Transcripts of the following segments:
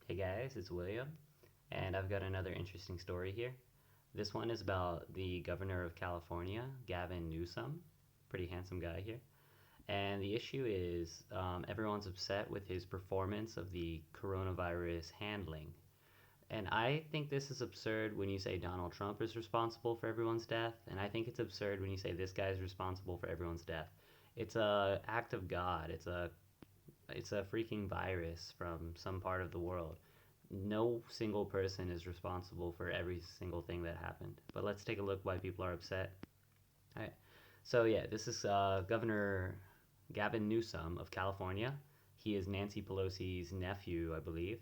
Hey guys, it's William, and I've got another interesting story here. This one is about the governor of California, Gavin Newsom. Pretty handsome guy here. And the issue is everyone's upset with his performance of the coronavirus handling. And I think this is absurd when you say Donald Trump is responsible for everyone's death, and I think it's absurd when you say this guy is responsible for everyone's death. It's a act of God. It's a freaking virus from some part of the world. No single person is responsible for every single thing that happened. But let's take a look why people are upset. All right. So yeah, this is Governor Gavin Newsom of California. He is Nancy Pelosi's nephew, I believe.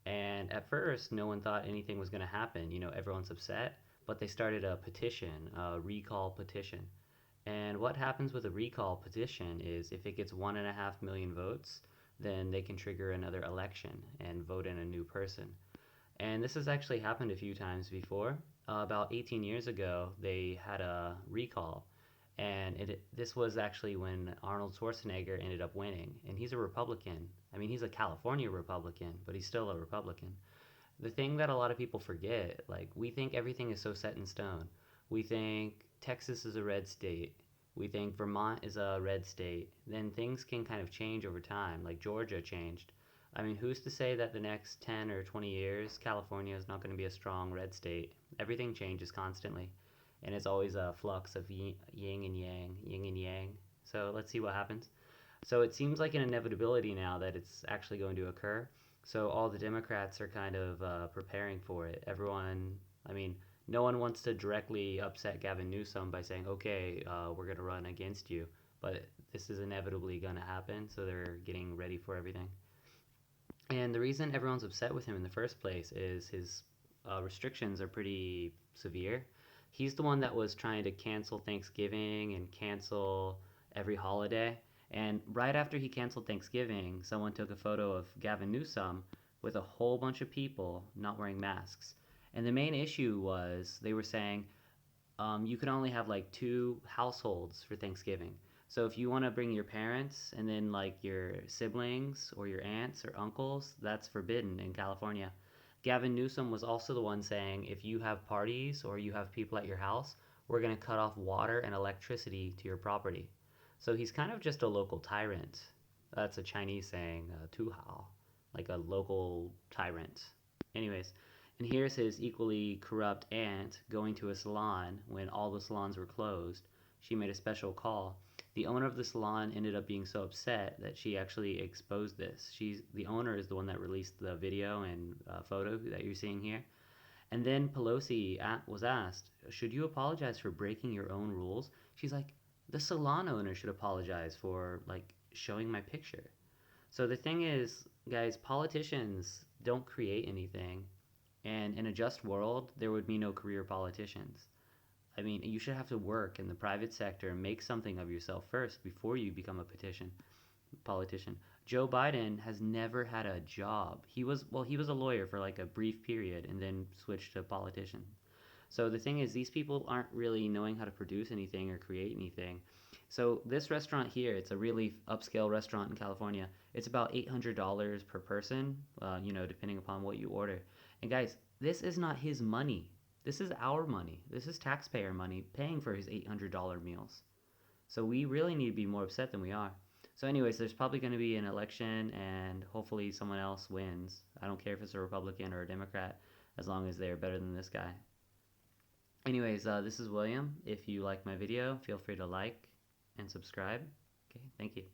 And at first, no one thought anything was going to happen. Everyone's upset, but they started a petition, a recall petition. And what happens with a recall petition is if it gets 1.5 million votes, then they can trigger another election and vote in a new person. And this has actually happened a few times before. About 18 years ago, they had a recall, and this was actually when Arnold Schwarzenegger ended up winning. And he's a Republican. I mean, he's a California Republican, but he's still a Republican. The thing that a lot of people forget, like, we think everything is so set in stone. We think Texas is a red state. We think Vermont is a red state. Then things can kind of change over time, like Georgia changed. I mean, who's to say that the next 10 or 20 years, California is not going to be a strong red state? Everything changes constantly, and it's always a flux of yin and yang, yin and yang. So let's see what happens. So it seems like an inevitability now that it's actually going to occur. So all the Democrats are kind of preparing for it. Everyone, I mean, no one wants to directly upset Gavin Newsom by saying, okay, we're going to run against you. But this is inevitably going to happen, so they're getting ready for everything. And the reason everyone's upset with him in the first place is his restrictions are pretty severe. He's the one that was trying to cancel Thanksgiving and cancel every holiday. And right after he canceled Thanksgiving, someone took a photo of Gavin Newsom with a whole bunch of people not wearing masks. And the main issue was they were saying you can only have like two households for Thanksgiving. So if you want to bring your parents and then like your siblings or your aunts or uncles, that's forbidden in California. Gavin Newsom was also the one saying if you have parties or you have people at your house, we're going to cut off water and electricity to your property. So he's kind of just a local tyrant. That's a Chinese saying, tu hao, like a local tyrant. Anyways, and here's his equally corrupt aunt going to a salon when all the salons were closed. She made a special call. The owner of the salon ended up being so upset that she actually exposed this. The owner is the one that released the video and photo that you're seeing here. And then Pelosi was asked, should you apologize for breaking your own rules? She's like, the salon owner should apologize for like showing my picture. So the thing is, guys, politicians don't create anything. And in a just world, there would be no career politicians. I mean, you should have to work in the private sector and make something of yourself first before you become a politician. Joe Biden has never had a job. He was a lawyer for like a brief period and then switched to politician. So the thing is, these people aren't really knowing how to produce anything or create anything. So this restaurant here, it's a really upscale restaurant in California. It's about $800 per person, depending upon what you order. And guys, this is not his money. This is our money. This is taxpayer money paying for his $800 meals. So we really need to be more upset than we are. So, anyways, there's probably going to be an election, and hopefully someone else wins. I don't care if it's a Republican or a Democrat, as long as they're better than this guy. Anyways, this is William. If you like my video, feel free to like and subscribe. Okay, thank you.